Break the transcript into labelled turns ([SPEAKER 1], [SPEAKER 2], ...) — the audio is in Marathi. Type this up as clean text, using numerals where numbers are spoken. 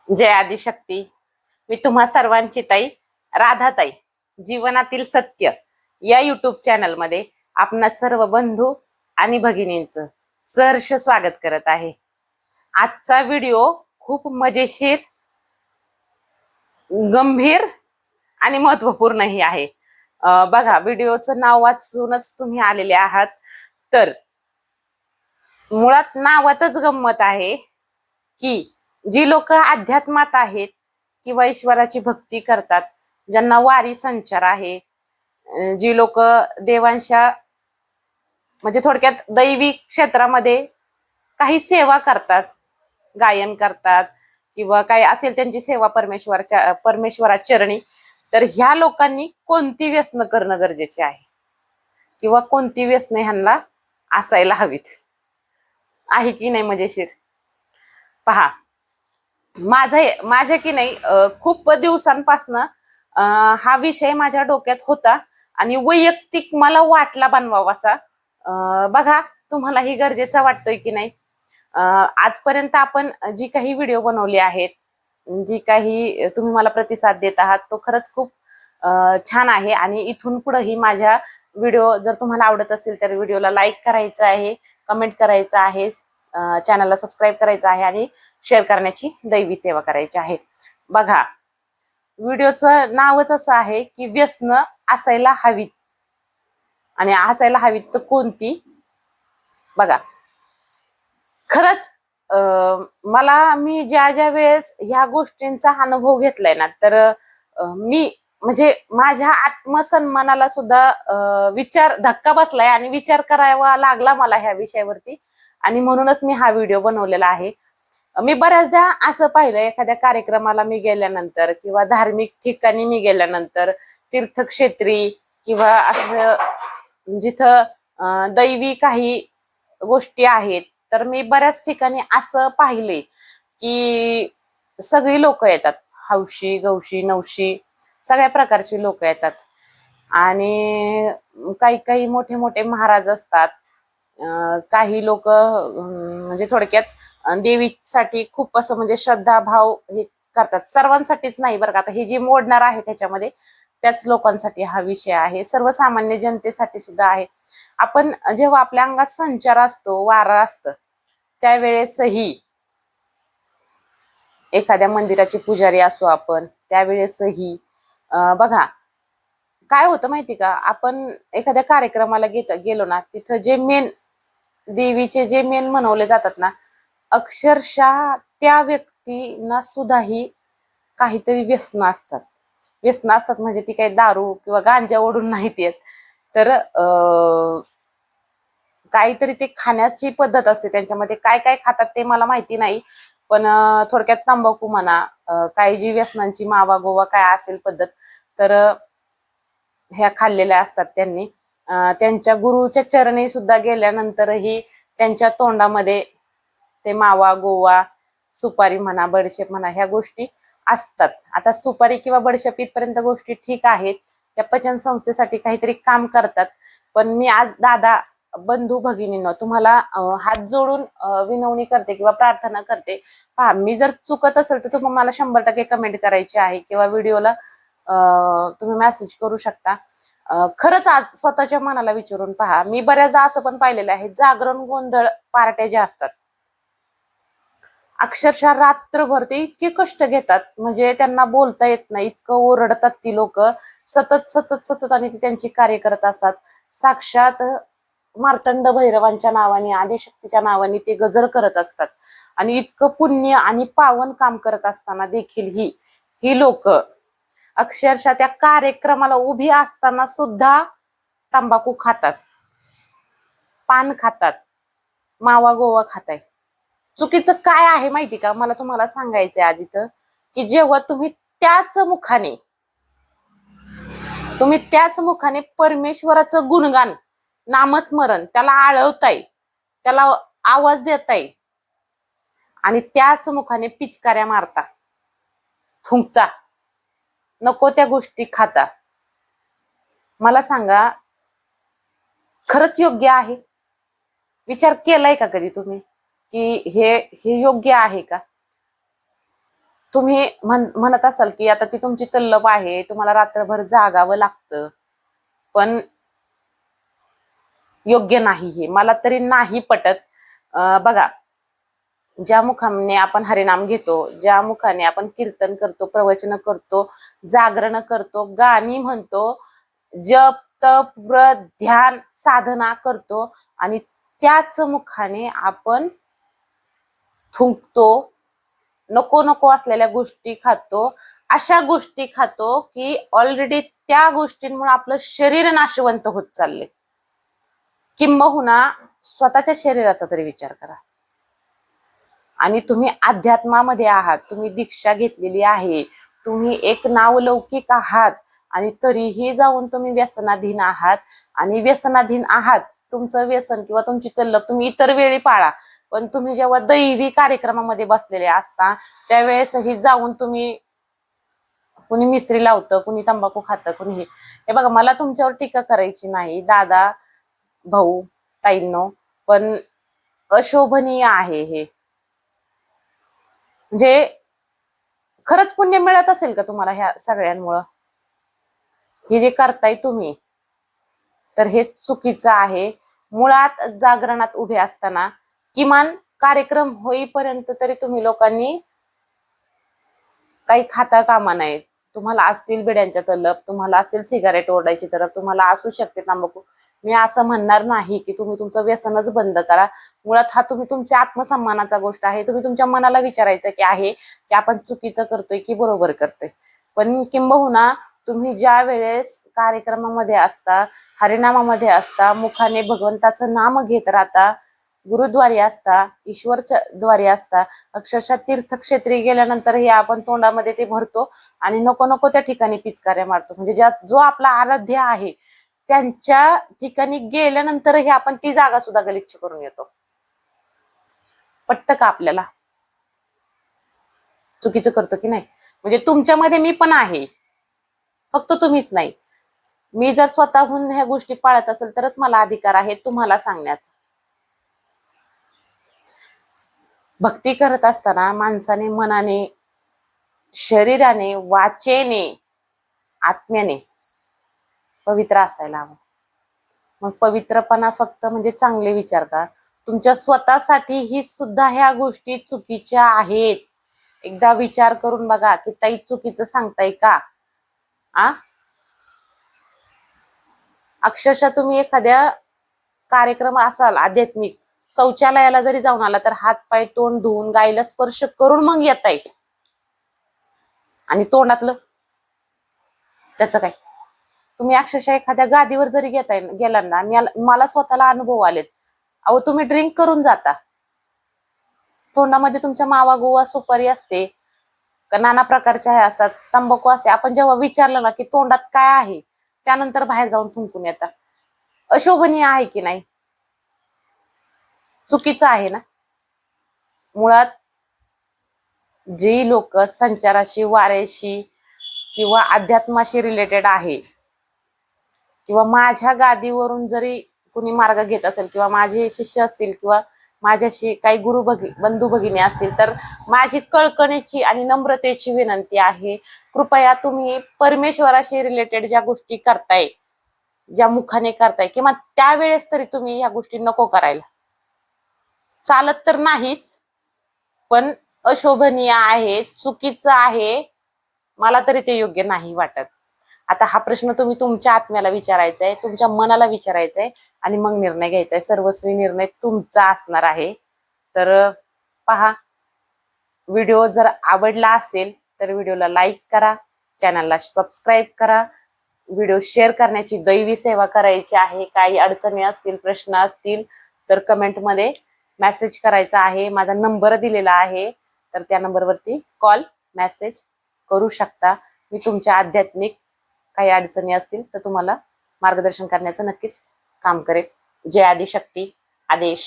[SPEAKER 1] जय आदिशक्ती. मी तुम्हा सर्वांची ताई राधाताई जीवनातील सत्य या युट्यूब चॅनल मध्ये आपणा सर्व बंधू आणि भगिनींचं सहर्ष स्वागत करत आहे. आजचा व्हिडिओ खूप मजेशीर, गंभीर आणि महत्वपूर्णही आहे. बघा, व्हिडिओचं नाव वाचूनच तुम्ही आलेले आहात, तर मुळात नावातच गंमत आहे की जी लोक अध्यात्मात आहेत किंवा ईश्वराची भक्ती करतात, ज्यांना वारी संचार आहे, जी लोक देवांच्या म्हणजे थोडक्यात दैवी क्षेत्रामध्ये काही सेवा करतात, गायन करतात किंवा काही असेल त्यांची सेवा परमेश्वराचरणी, तर ह्या लोकांनी कोणती व्यसनं करणं गरजेचे आहे किंवा कोणती व्यसने ह्यांना असायला हवीत, आहे की नाही मजेशीर? पहा, माझ्या की नाही खूप दिवसांपासनं हा विषय माझ्या डोक्यात होता आणि वैयक्तिक मला वाटला बनवावासा. बघा, तुम्हालाही गरजेचा वाटतोय की नाही? आजपर्यंत आपण जी काही व्हिडिओ बनवले आहेत, जी काही तुम्ही मला प्रतिसाद देत आहात, तो खरंच खूप छान आहे. आणि इथून पुढेही माझ्या व्हिडिओ जर तुम्हाला आवडत असतील तर व्हिडिओला लाईक करायचं आहे, कमेंट करायचं आहे, चॅनलला सबस्क्राईब करायचं आहे आणि शेअर करण्याची दैवी सेवा करायची आहे. बघा, व्हिडिओचं नावच असं आहे की व्यसनं असायला हवीत, आणि असायला हवीत तर कोणती? बघा, खरंच मी ज्या वेळेस ह्या गोष्टींचा अनुभव घेतलाय ना, तर मी म्हणजे माझ्या आत्मसन्मानाला सुद्धा धक्का बसलाय आणि विचार करावा लागला मला ह्या विषयावरती, आणि म्हणूनच मी हा व्हिडिओ बनवलेला आहे. मी बऱ्याचदा असं पाहिलं, एखाद्या कार्यक्रमाला मी गेल्यानंतर किंवा धार्मिक ठिकाणी मी गेल्यानंतर, तीर्थक्षेत्री किंवा असं जिथं दैवी काही गोष्टी आहेत, तर मी बऱ्याच ठिकाणी असं पाहिले की सगळी लोक येतात, हौशी गौशी नवशी सगळ्या प्रकारची लोक येतात, आणि काही काही मोठे मोठे महाराज असतात. काही लोक म्हणजे थोडक्यात देवीसाठी खूप असं म्हणजे श्रद्धा भाव हे करतात. सर्वांसाठीच नाही बरं का, आता हे जे मोडणार आहे त्याच्यामध्ये त्याच लोकांसाठी हा विषय आहे, सर्वसामान्य जनतेसाठी सुद्धा आहे. आपण जेव्हा आपल्या अंगात संचार असतो, वारा असतं, त्यावेळेसही एखाद्या मंदिराचे पुजारी असो आपण, त्यावेळेसही बघा काय होतं माहिती का, आपण एखाद्या कार्यक्रमाला गेलो ना, तिथं जे मेन देवीचे जे मेन म्हणवले जातात ना, अक्षरशः त्या व्यक्तींना सुद्धाही काहीतरी व्यसनं असतात म्हणजे ती काही दारू किंवा गांजा ओढून नाहीत येत, तर काहीतरी ते खाण्याची पद्धत असते त्यांच्यामध्ये. काय काय खातात ते मला माहिती नाही, पण थोडक्यात तंबाखू म्हणा, काही जी व्यसनांची मावा गोवा काय असेल पद्धत, तर ह्या खाल्लेल्या असतात त्यांनी. त्यांच्या गुरुच्या चरणी सुद्धा गेल्यानंतरही त्यांच्या तोंडामध्ये ते मावा गोवा, सुपारी म्हणा, बडीशेप म्हणा, ह्या गोष्टी असतात. आता सुपारी किंवा बडीशेप इथपर्यंत गोष्टी ठीक आहेत, या पचन संस्थेसाठी काहीतरी काम करतात. पण मी आज दादा, बंधू भगिनींनो, तुम्हाला हात जोडून विनवणी करते किंवा प्रार्थना करते. पहा, मी जर चुकत असेल तर तुम्ही मला 100% कमेंट करायची आहे किंवा व्हिडिओला तुम्ही मेसेज करू शकता. खरंच आज स्वतःच्या मनाला विचारून पहा. मी बऱ्याचदा असं पण पाहिलेलं आहे, जागरण गोंधळ पार्ट्या ज्या असतात, अक्षरशः रात्रभर ते इतके कष्ट घेतात, म्हणजे त्यांना बोलता येत नाही, इतकं ओरडतात ती लोक सतत सतत सतत, आणि ती त्यांची कार्य करत असतात. साक्षात मार्तंड भैरवांच्या नावाने, आदिशक्तीच्या नावाने ते गजर करत असतात, आणि इतकं पुण्य आणि पावन काम करत असताना देखील ही लोक अक्षरशः त्या कार्यक्रमाला उभी असताना सुद्धा तंबाखू खातात, पान खातात, मावा गोवा खाताय. चुकीचं काय आहे माहिती का, मला तुम्हाला सांगायचंय आज इथं, की जेव्हा तुम्ही त्याच मुखाने परमेश्वराचं गुणगान, नामस्मरण, त्याला आळवताय, त्याला आवाज देताय, आणि त्याच मुखाने पिचकाऱ्या मारता, थुंकता, नको त्या गोष्टी खाता, मला सांगा, खरंच योग्य आहे? विचार केलाय का कधी तुम्ही की हे योग्य आहे का? तुम्ही म्हणत असाल की आता ती तुमची तल्लप आहे, तुम्हाला रात्रभर जागावं लागतं, पण योग्य नाही हे, मला तरी नाही पटत. बघा, ज्या मुखाने आपण हरिनाम घेतो, ज्या मुखाने आपण कीर्तन करतो, प्रवचन करतो, जागरण करतो, गाणी म्हणतो, जप तप व्रत ध्यान साधना करतो, आणि त्याच मुखाने आपण थुंकतो, नको नको असलेल्या गोष्टी खातो, अशा गोष्टी खातो की ऑलरेडी त्या गोष्टींमुळे आपलं शरीर नाशवंत होत चालले. किंबहुना स्वतःच्या शरीराचा तरी विचार करा. आणि तुम्ही अध्यात्मामध्ये आहात, तुम्ही दीक्षा घेतलेली आहे, तुम्ही एक नावलौकिक आहात, आणि तरीही जाऊन तुम्ही व्यसनाधीन आहात. आणि व्यसनाधीन आहात, तुमचं व्यसन किंवा तुमची तल्लप तुम्ही इतर वेळी पाळा, पण तुम्ही जेव्हा दैवी कार्यक्रमामध्ये बसलेले असता त्यावेळेसही जाऊन तुम्ही, कुणी मिसरी लावतं, कुणी तंबाखू खातं, कुणी हे बघा, मला तुमच्यावर टीका करायची नाही दादा, भाऊ, ताईंनो, पण अशोभनीय आहे हे. म्हणजे खरंच पुण्य मिळत असेल का तुम्हाला ह्या सगळ्यांमुळं? हे जे करताय तुम्ही, तर हे चुकीचं आहे. मुळात जागरणात उभे असताना किमान कार्यक्रम होईपर्यंत तरी तुम्ही लोकांनी काही खाता कामा नये. तुम्हाला असतील बिड्यांच्या तलप, तुम्हाला असतील सिगारेट ओढायची तरफ, तुम्हाला असू शकते तंबाखू, मी असं म्हणणार नाही की तुम्ही तुमचं व्यसनच बंद करा. मुळात हा तुम्ही तुमच्या आत्मसन्मानाचा गोष्ट आहे. तुम्ही तुमच्या मनाला विचारायचं की आहे की आपण चुकीचं करतोय की बरोबर करतोय. पण किंबहुना तुम्ही ज्या वेळेस कार्यक्रमामध्ये असता, हरिनामामध्ये असता, मुखाने भगवंताचं नाम घेत राहता, गुरुद्वारी असता, ईश्वरच्या द्वारी असता, अक्षरशः तीर्थक्षेत्री गेल्यानंतर हे आपण तोंडामध्ये ते भरतो आणि नको नको त्या ठिकाणी पिचकाऱ्या मारतो. म्हणजे जो आपला आराध्य आहे त्यांच्या ठिकाणी गेल्यानंतरही आपण ती जागा सुद्धा गलिच्छ करून येतो. पटतं का आपल्याला? चुकीचं करतो की नाही? म्हणजे तुमच्यामध्ये मी पण आहे, फक्त तुम्हीच नाही. मी जर स्वतःहून ह्या गोष्टी पाळत असेल तरच मला अधिकार आहे तुम्हाला सांगण्याचा. भक्ती करत असताना माणसाने मनाने, शरीराने, वाचेने, आत्म्याने पवित्र असायला हवं. मग पवित्रपणा फक्त म्हणजे चांगले विचार का? तुमच्या स्वतःसाठी ही सुद्धा ह्या गोष्टी चुकीच्या आहेत. एकदा विचार करून बघा की ताई चुकीचं सांगताय का? अक्षरशः तुम्ही एखाद्या कार्यक्रम असाल आध्यात्मिक, शौचालयाला जरी जाऊन आला तर हात पाय तोंड धुवून गायला स्पर्श करून मग येताय, आणि तोंडातलं त्याचं काय? तुम्ही अक्षरशः एखाद्या गादीवर जरी गेला ना, मला स्वतःला अनुभव आलेत. अहो तुम्ही ड्रिंक करून जाता, तोंडामध्ये तुमच्या मावा गोवा सुपारी असते का नाना प्रकारच्या हे असतात, तंबाखू असते. आपण जेव्हा विचारलं ना की तोंडात काय आहे, त्यानंतर बाहेर जाऊन थुंकून येतात. अशोभनीय आहे की नाही? चुकीचं आहे ना? मुळात जी लोक संचाराशी, वाऱ्याशी किंवा अध्यात्माशी रिलेटेड आहे, किंवा माझ्या गादीवरून जरी कुणी मार्ग घेत असेल, किंवा माझे शिष्य असतील, किंवा माझ्याशी काही बंधू भगिनी असतील, तर माझी कळकळीची आणि नम्रतेची विनंती आहे, कृपया तुम्ही परमेश्वराशी रिलेटेड ज्या गोष्टी करताय, ज्या मुखाने करताय, किंवा त्यावेळेस तरी तुम्ही या गोष्टी नको करायला. चालत तर नाहीच, पण अशोभनीय आहे, चुकीचं आहे, मला तरी ते योग्य नाही वाटत. आता हा प्रश्न तुम्ही तुमच्या आत्म्याला विचारायचा आहे, तुमच्या मनाला विचारायचा आहे, आणि मग निर्णय घ्यायचा आहे. सर्वस्वी निर्णय तुमचा असणार आहे. तर पहा, व्हिडिओ जर आवडला असेल तर व्हिडिओला लाईक करा, चॅनलला सबस्क्राईब करा, व्हिडिओ शेअर करण्याची दैवी सेवा करायची आहे. काही अडचणी असतील, प्रश्न असतील तर कमेंटमध्ये मेसेज करायचा आहे. माझा नंबर दिलेला आहे, तर त्या नंबरवरती कॉल मेसेज करू शकता. मी तुमच्या आध्यात्मिक काही अडचणी असतील तर तुम्हाला मार्गदर्शन करण्याचं नक्कीच काम करेल. जय आदिशक्ती. आदेश.